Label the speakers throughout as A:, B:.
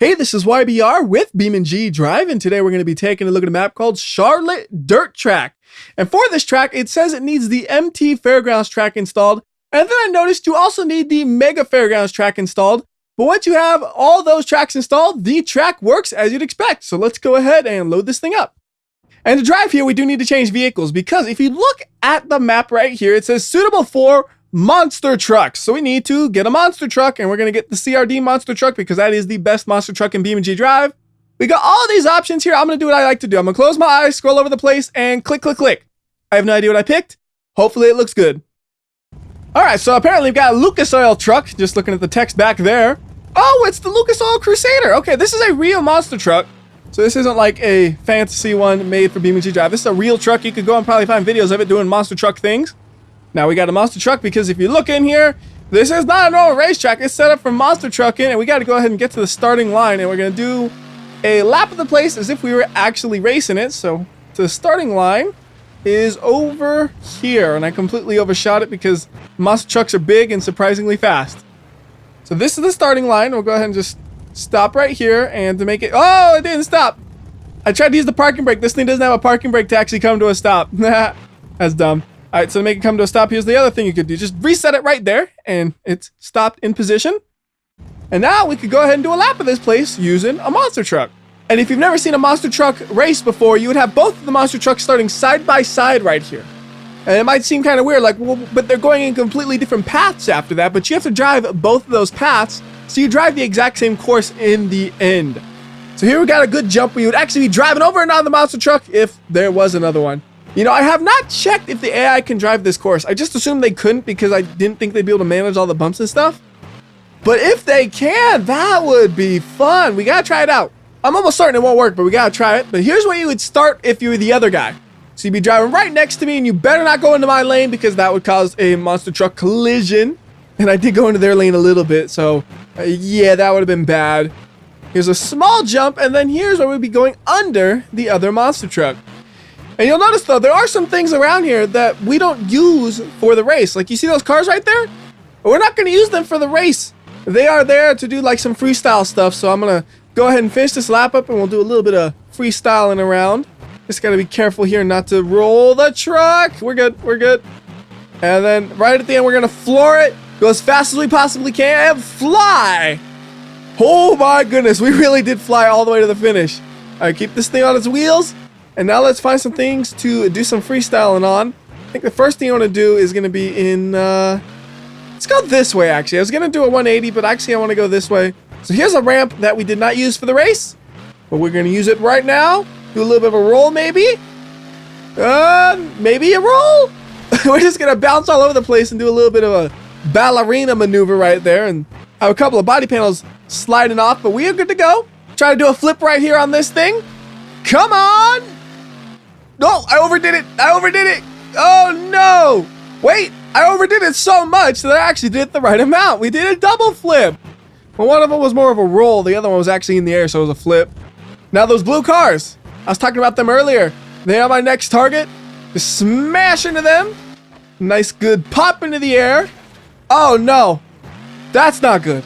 A: Hey, this is WhyBeAre with BeamNG.drive, and today we're going to be taking a look at a map called Charlotte Dirt Track. And for this track, it says it needs the MT Fairgrounds track installed, and then I noticed you also need the Mega Fairgrounds track installed. But once you have all those tracks installed, the track works as you'd expect. So let's go ahead and load this thing up. And to drive here, we do need to change vehicles, because if you look at the map right here, it says suitable for monster trucks. So we need to get a monster truck, and we're going to get the CRD monster truck because that is the best monster truck in BeamNG.drive. We got all these options here. I'm going to do what I like to do. I'm going to close my eyes, scroll over the place, and click, click, click. I have no idea what I picked. Hopefully it looks good. All right, so apparently we've got a Lucas Oil truck, just looking at the text back there. Oh, it's the Lucas Oil Crusader. Okay, this is a real monster truck. So this isn't like a fantasy one made for BeamNG.drive. This is a real truck. You could go and probably find videos of it doing monster truck things. Now we got a monster truck because if you look in here, this is not a normal racetrack. It's set up for monster trucking, and we got to go ahead and get to the starting line, and we're going to do a lap of the place as if we were actually racing it. So the starting line is over here, and I completely overshot it because monster trucks are big and surprisingly fast. So this is the starting line. We'll go ahead and just stop right here, and to make it... Oh, it didn't stop. I tried to use the parking brake. This thing doesn't have a parking brake to actually come to a stop. That's dumb. All right, so to make it come to a stop, here's the other thing you could do. Just reset it right there, and it's stopped in position. And now we could go ahead and do a lap of this place using a monster truck. And if you've never seen a monster truck race before, you would have both of the monster trucks starting side by side right here. And it might seem kind of weird, like, well, but they're going in completely different paths after that, but you have to drive both of those paths, so you drive the exact same course in the end. So here we got a good jump where you would actually be driving over another monster truck if there was another one. You know, I have not checked if the AI can drive this course. I just assumed they couldn't because I didn't think they'd be able to manage all the bumps and stuff. But if they can, that would be fun. We gotta try it out. I'm almost certain it won't work, but we gotta try it. But here's where you would start if you were the other guy. So you'd be driving right next to me, and you better not go into my lane because that would cause a monster truck collision. And I did go into their lane a little bit, so yeah, that would have been bad. Here's a small jump, and then here's where we'd be going under the other monster truck. And you'll notice, though, there are some things around here that we don't use for the race. Like, you see those cars right there? We're not going to use them for the race. They are there to do, like, some freestyle stuff. So I'm going to go ahead and finish this lap up, and we'll do a little bit of freestyling around. Just got to be careful here not to roll the truck. We're good. We're good. And then right at the end, we're going to floor it, go as fast as we possibly can, and fly. Oh, my goodness. We really did fly all the way to the finish. All right, keep this thing on its wheels. And now let's find some things to do some freestyling on. I think the first thing I want to do is going to be in... let's go this way, actually. I was going to do a 180, but actually I want to go this way. So here's a ramp that we did not use for the race, but we're going to use it right now. Do a little bit of a roll, maybe. Maybe a roll. We're just going to bounce all over the place and do a little bit of a ballerina maneuver right there. And have a couple of body panels sliding off, but we are good to go. Try to do a flip right here on this thing. Come on. No, I overdid it. I overdid it. Oh, no. Wait, I overdid it so much that I actually did the right amount. We did a double flip. Well, one of them was more of a roll. The other one was actually in the air, so it was a flip. Now, those blue cars. I was talking about them earlier. They are my next target. Just smash into them. Nice, good pop into the air. Oh, no. That's not good.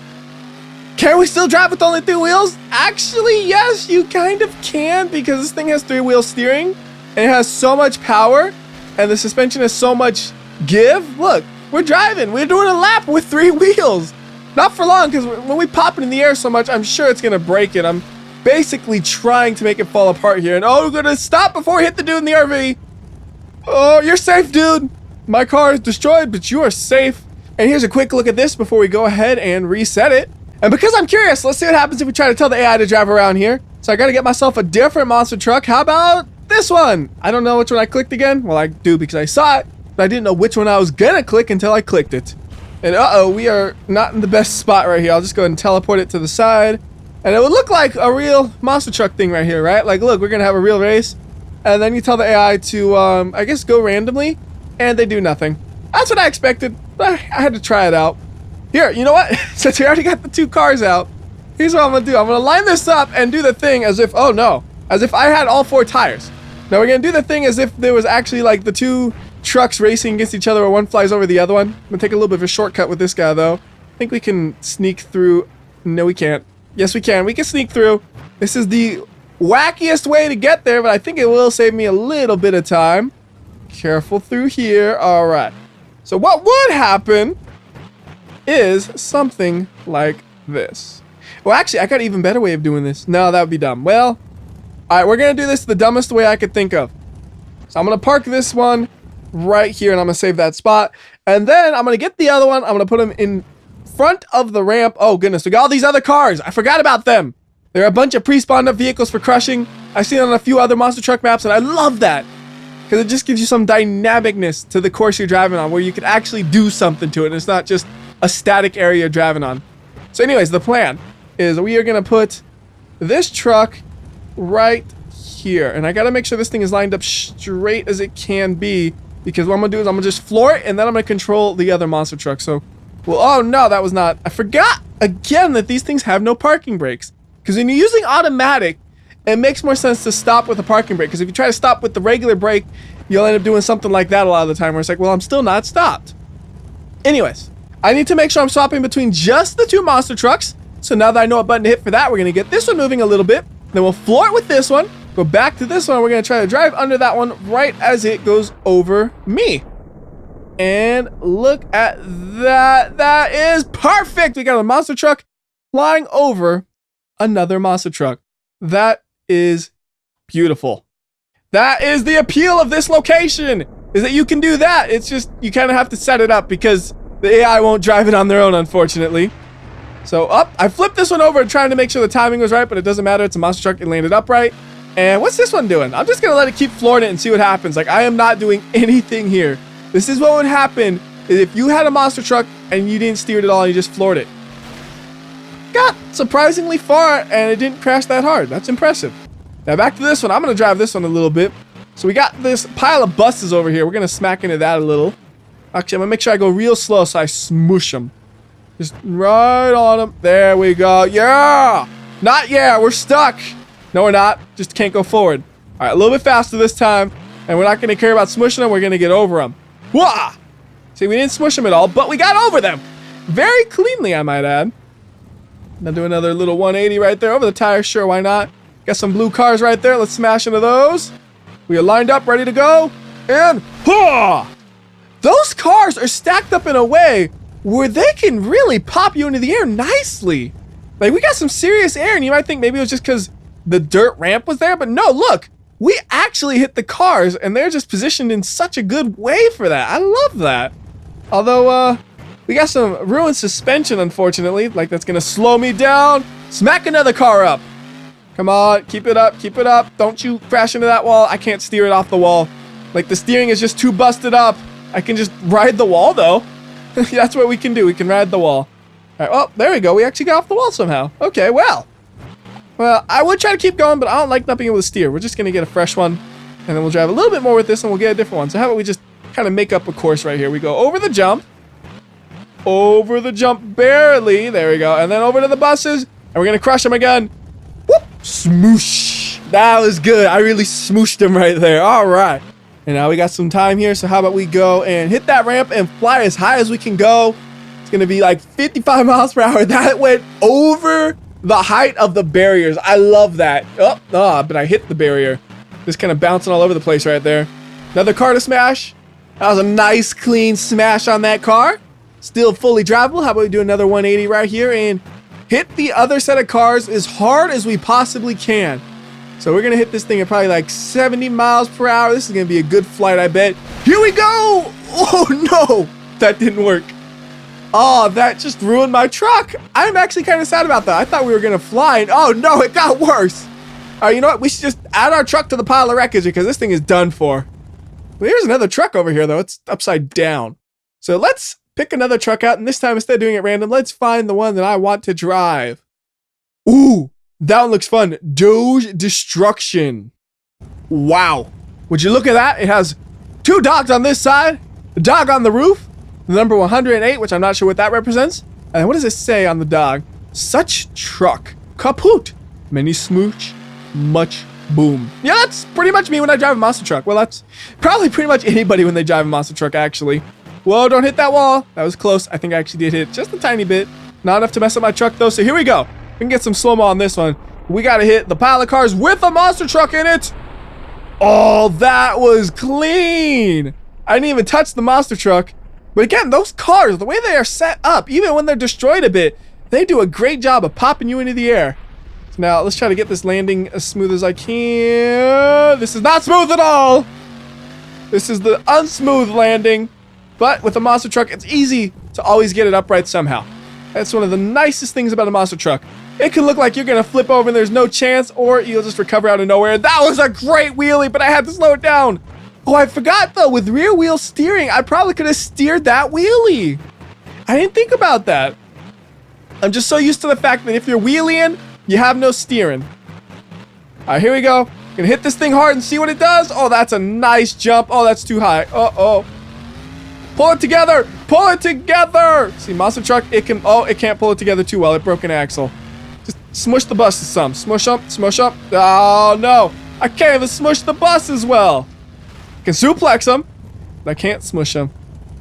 A: Can we still drive with only 3 wheels? Actually, yes, you kind of can because this thing has 3-wheel steering. And it has so much power, and the suspension has so much give. Look, we're driving. We're doing a lap with 3 wheels. Not for long, because when we pop it in the air so much, I'm sure it's going to break it. I'm basically trying to make it fall apart here. And oh, we're going to stop before we hit the dude in the RV. Oh, you're safe, dude. My car is destroyed, but you are safe. And here's a quick look at this before we go ahead and reset it. And because I'm curious, let's see what happens if we try to tell the AI to drive around here. So I got to get myself a different monster truck. How about this one? I don't know which one I clicked again. Well, I do because I saw it, but I didn't know which one I was gonna click until I clicked it. And uh-oh, we are not in the best spot right here. I'll just go ahead and teleport it to the side. And it would look like a real monster truck thing right here, right? Like, look, we're gonna have a real race. And then you tell the AI to, I guess, go randomly, and they do nothing. That's what I expected, but I had to try it out. Here, you know what? Since we already got the 2 cars out, here's what I'm gonna do. I'm gonna line this up and do the thing as if, oh no, as if I had all 4 tires. Now we're gonna do the thing as if there was actually like the 2 trucks racing against each other where one flies over the other one. I'm gonna take a little bit of a shortcut with this guy though. I think we can sneak through. No, we can't. Yes, we can. We can sneak through. This is the wackiest way to get there, but I think it will save me a little bit of time. Careful through here. All right. So what would happen is something like this. Well, actually, I got an even better way of doing this. No, that would be dumb. Well, all right, we're going to do this the dumbest way I could think of. So I'm going to park this one right here, and I'm going to save that spot. And then I'm going to get the other one. I'm going to put them in front of the ramp. Oh, goodness. We got all these other cars. I forgot about them. There are a bunch of pre-spawned up vehicles for crushing. I've seen it on a few other monster truck maps, and I love that. Because it just gives you some dynamicness to the course you're driving on, where you can actually do something to it, and it's not just a static area you're driving on. So anyways, the plan is we are going to put this truck right here. And I got to make sure this thing is lined up straight as it can be, because what I'm going to do is I'm going to just floor it, and then I'm going to control the other monster truck. So, well, oh no, that was not... I forgot again that these things have no parking brakes. Because when you're using automatic, it makes more sense to stop with a parking brake. Because if you try to stop with the regular brake, you'll end up doing something like that a lot of the time, where it's like, well, I'm still not stopped. Anyways, I need to make sure I'm swapping between just the two monster trucks. So now that I know what button to hit for that, we're going to get this one moving a little bit. Then we'll floor it with this one. Go back to this one. We're going to try to drive under that one right as it goes over me. And look at that. That is perfect. We got a monster truck flying over another monster truck. That is beautiful. That is the appeal of this location, is that you can do that. It's just, you kind of have to set it up because the AI won't drive it on their own, unfortunately. So I flipped this one over trying to make sure the timing was right, but it doesn't matter. It's a monster truck. It landed upright. And what's this one doing? I'm just going to let it keep flooring it and see what happens. Like, I am not doing anything here. This is what would happen if you had a monster truck and you didn't steer it at all and you just floored it. Got surprisingly far and it didn't crash that hard. That's impressive. Now back to this one. I'm going to drive this one a little bit. So we got this pile of buses over here. We're going to smack into that a little. Actually, I'm going to make sure I go real slow so I smoosh them. Just right on them. There we go. Yeah! Not yeah. We're stuck. No, we're not. Just can't go forward. All right, a little bit faster this time. And we're not going to care about smushing them. We're going to get over them. Wah! See, we didn't smush them at all, but we got over them. Very cleanly, I might add. Now do another little 180 right there over the tires. Sure, why not? Got some blue cars right there. Let's smash into those. We are lined up, ready to go. And ha! Those cars are stacked up in a way where they can really pop you into the air nicely. Like, we got some serious air, and you might think maybe it was just because the dirt ramp was there, but no, look. We actually hit the cars, and they're just positioned in such a good way for that. I love that. Although, we got some ruined suspension, unfortunately. Like, that's going to slow me down. Smack another car up. Come on, keep it up, keep it up. Don't you crash into that wall. I can't steer it off the wall. Like, the steering is just too busted up. I can just ride the wall, though. That's what we can do. We can ride the wall. All right, well, there we go. We actually got off the wall somehow. Okay, well. Well, I would try to keep going, but I don't like not being able to steer. We're just going to get a fresh one, and then we'll drive a little bit more with this, and we'll get a different one. So how about we just kind of make up a course right here. We go over the jump barely. There we go. And then over to the buses, and we're going to crush them again. Whoop! Smoosh! That was good. I really smooshed them right there. All right. And now we got some time here, so how about we go and hit that ramp and fly as high as we can go. It's going to be like 55 miles per hour. That went over the height of the barriers. I love that. Oh, but I hit the barrier. Just kind of bouncing all over the place right there. Another car to smash. That was a nice, clean smash on that car. Still fully drivable. How about we do another 180 right here and hit the other set of cars as hard as we possibly can. So we're going to hit this thing at probably like 70 miles per hour. This is going to be a good flight, I bet. Here we go. Oh, no. That didn't work. Oh, that just ruined my truck. I'm actually kind of sad about that. I thought we were going to fly. And oh, no, it got worse. All right, you know what? We should just add our truck to the pile of wreckage because this thing is done for. Well, here's another truck over here, though. It's upside down. So let's pick another truck out. And this time, instead of doing it random, let's find the one that I want to drive. Ooh, that one looks fun. Doge Destruction. Wow. Would you look at that? It has two dogs on this side, a dog on the roof, the number 108, which I'm not sure what that represents. And what does it say on the dog? Such truck. Kaput. Many smooch. Much boom. Yeah, that's pretty much me when I drive a monster truck. Well, that's probably pretty much anybody when they drive a monster truck, actually. Whoa, don't hit that wall. That was close. I think I actually did hit just a tiny bit. Not enough to mess up my truck, though. So here we go. We can get some slow-mo on this one. We gotta hit the pile of cars with a monster truck in it. Oh, that was clean. I didn't even touch the monster truck. But again, those cars, the way they are set up, even when they're destroyed a bit, they do a great job of popping you into the air. So now, let's try to get this landing as smooth as I can. This is not smooth at all. This is the unsmooth landing. But with a monster truck, it's easy to always get it upright somehow. That's one of the nicest things about a monster truck. It can look like you're going to flip over and there's no chance, or you'll just recover out of nowhere. That was a great wheelie, but I had to slow it down. Oh, I forgot though, with rear wheel steering, I probably could have steered that wheelie. I didn't think about that. I'm just so used to the fact that if you're wheeling, you have no steering. All right, here we go. Gonna hit this thing hard and see what it does. Oh, that's a nice jump. Oh, that's too high. Uh-oh. Pull it together. Pull it together. See, monster truck, it can't pull it together too well. It broke an axle. Just smush the buses some. Smush up, smush up. Oh, no. I can't even smush the bus as well. I can suplex them, but I can't smush them.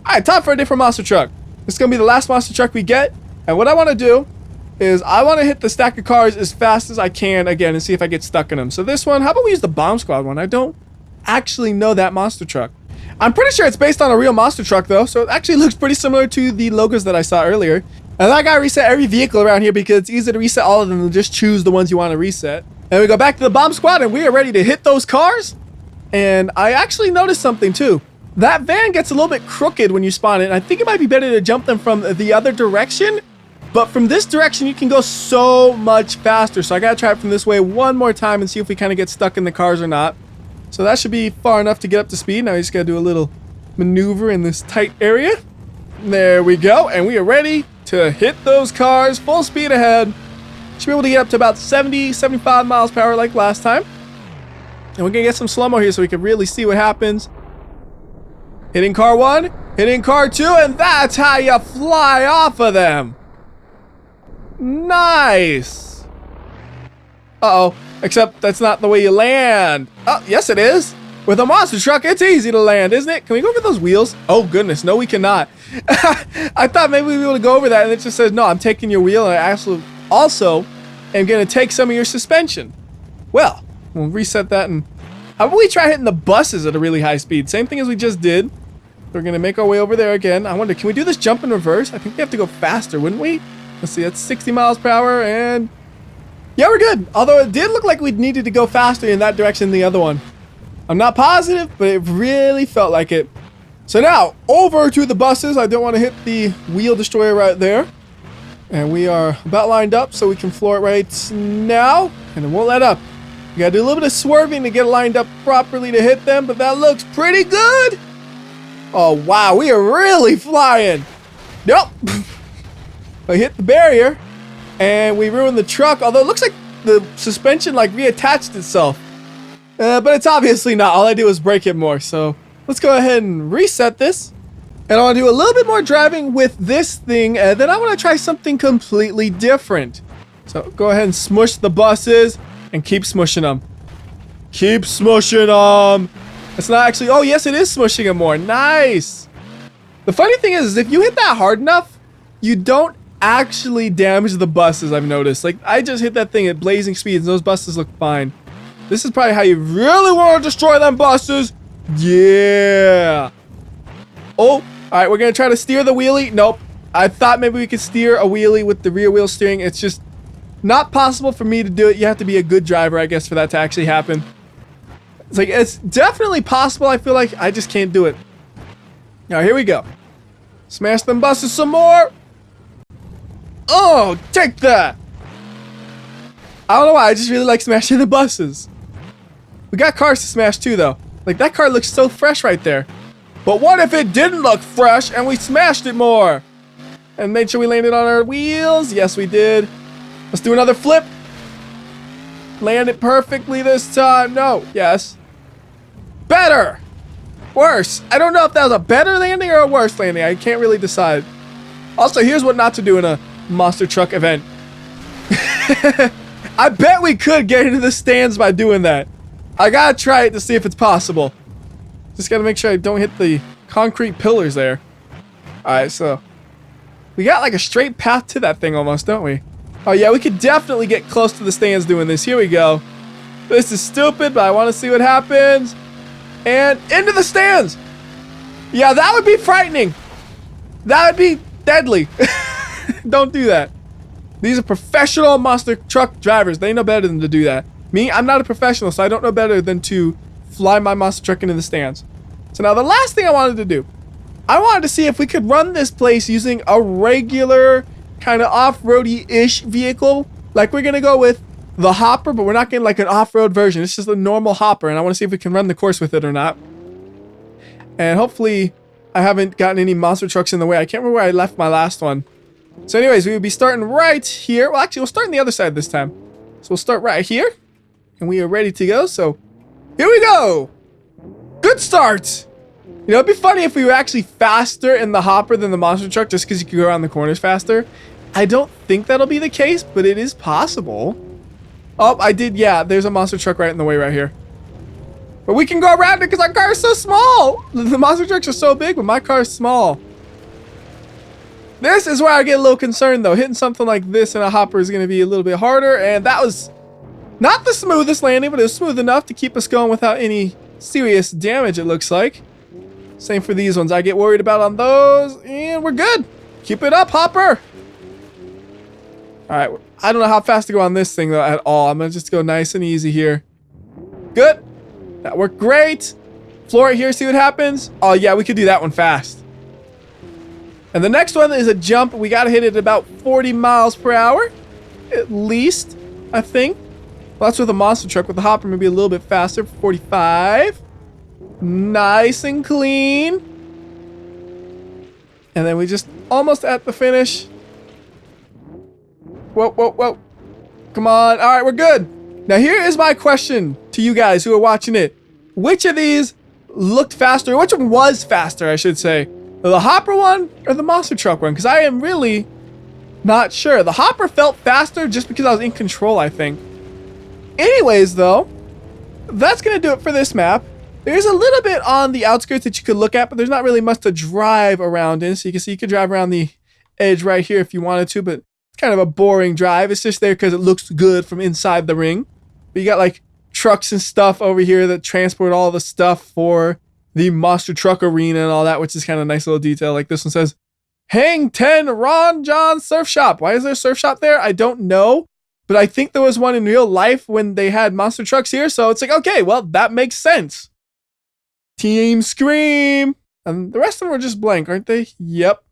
A: All right, time for a different monster truck. This is going to be the last monster truck we get. And what I want to do is I want to hit the stack of cars as fast as I can again and see if I get stuck in them. So this one, how about we use the bomb squad one? I don't actually know that monster truck. I'm pretty sure it's based on a real monster truck though, so it actually looks pretty similar to the logos that I saw earlier. And I gotta reset every vehicle around here because it's easy to reset all of them and just choose the ones you want to reset. And we go back to the bomb squad and we are ready to hit those cars. And I actually noticed something too. That van gets a little bit crooked when you spawn it, and I think it might be better to jump them from the other direction. But from this direction, you can go so much faster. So I gotta try it from this way one more time and see if we kind of get stuck in the cars or not. So that should be far enough to get up to speed. Now we just gotta do a little maneuver in this tight area. There we go, and we are ready to hit those cars full speed ahead. Should be able to get up to about 70, 75 miles per hour like last time. And we're gonna get some slow-mo here so we can really see what happens. Hitting car one, hitting car two, and that's how you fly off of them. Nice. Uh-oh, except that's not the way you land. Oh, yes it is. With a monster truck, it's easy to land, isn't it? Can we go over those wheels? Oh goodness, no we cannot. I thought maybe we'd be able to go over that, and it just says, no, I'm taking your wheel, and I also am gonna take some of your suspension. Well, we'll reset that, and how about we try hitting the buses at a really high speed? Same thing as we just did. We're gonna make our way over there again. I wonder, can we do this jump in reverse? I think we have to go faster, wouldn't we? Let's see, that's 60 miles per hour, and yeah, we're good. Although it did look like we needed to go faster in that direction than the other one. I'm not positive, but it really felt like it. So now, over to the buses. I don't want to hit the wheel destroyer right there. And we are about lined up, so we can floor it right now. And it won't let up. You gotta do a little bit of swerving to get lined up properly to hit them, but that looks pretty good. Oh, wow, we are really flying. Nope. I hit the barrier, and we ruined the truck, although it looks like the suspension like reattached itself. But it's obviously not. All I do is break it more, so let's go ahead and reset this. And I want to do a little bit more driving with this thing, and then I want to try something completely different. So go ahead and smush the buses, and keep smushing them. Keep smushing them. It's not actually, oh yes, it is smushing them more. Nice. The funny thing is if you hit that hard enough, you don't actually damage the buses, I've noticed. Like, I just hit that thing at blazing speeds, and those buses look fine. This is probably how you really want to destroy them buses. Yeah. Oh, all right, we're going to try to steer the wheelie. Nope. I thought maybe we could steer a wheelie with the rear wheel steering. It's just not possible for me to do it. You have to be a good driver, I guess, for that to actually happen. It's like, it's definitely possible. I feel like I just can't do it. Now, here we go. Smash them buses some more. Oh, take that. I don't know why. I just really like smashing the buses. We got cars to smash too, though. Like, that car looks so fresh right there. But what if it didn't look fresh and we smashed it more? And made sure we landed on our wheels? Yes, we did. Let's do another flip. Land it perfectly this time. No. Yes. Better. Worse. I don't know if that was a better landing or a worse landing. I can't really decide. Also, here's what not to do in a monster truck event. I bet we could get into the stands by doing that. I gotta try it to see if it's possible. Just gotta make sure I don't hit the concrete pillars there. Alright, so we got like a straight path to that thing almost, don't we? Oh yeah, we could definitely get close to the stands doing this. Here we go. This is stupid, but I want to see what happens. And into the stands. Yeah, that would be frightening. That would be deadly. Don't do that. These are professional monster truck drivers. They know better than to do that. Me, I'm not a professional, so I don't know better than to fly my monster truck into the stands. So now the last thing I wanted to do, I wanted to see if we could run this place using a regular kind of off-roady-ish vehicle. Like we're going to go with the hopper, but we're not getting like an off-road version. It's just a normal hopper, and I want to see if we can run the course with it or not. And hopefully I haven't gotten any monster trucks in the way. I can't remember where I left my last one. So anyways, we would be starting right here. Well, actually, we'll start on the other side this time. So we'll start right here, and we are ready to go. So here we go. Good start. You know, it'd be funny if we were actually faster in the hopper than the monster truck just because you could go around the corners faster. I don't think that'll be the case, but it is possible. Oh, I did. Yeah, there's a monster truck right in the way right here. But we can go around it because our car is so small. The monster trucks are so big, but my car is small. This is where I get a little concerned, though. Hitting something like this in a hopper is going to be a little bit harder. And that was not the smoothest landing, but it was smooth enough to keep us going without any serious damage, it looks like. Same for these ones. I get worried about on those, and we're good. Keep it up, hopper. All right. I don't know how fast to go on this thing, though, at all. I'm going to just go nice and easy here. Good. That worked great. Floor it here, see what happens. Oh, yeah, we could do that one fast. And the next one is a jump. We got to hit it at about 40 miles per hour. At least, I think. Well, that's with a monster truck. With the hopper, maybe a little bit faster. 45. Nice and clean. And then we just almost at the finish. Whoa, whoa, whoa. Come on. All right, we're good. Now, here is my question to you guys who are watching it. Which of these looked faster? Which one was faster, I should say? The hopper one or the monster truck one? Because I am really not sure. The hopper felt faster just because I was in control, I think. Anyways, though, that's going to do it for this map. There's a little bit on the outskirts that you could look at, but there's not really much to drive around in. So you can see you could drive around the edge right here if you wanted to, but it's kind of a boring drive. It's just there because it looks good from inside the ring. But you got like trucks and stuff over here that transport all the stuff for the monster truck arena and all that, which is kind of a nice little detail. Like this one says, Hang 10 Ron John Surf Shop. Why is there a surf shop there? I don't know. But I think there was one in real life when they had monster trucks here. So it's like, okay, well, that makes sense. Team Scream. And the rest of them are just blank, aren't they? Yep.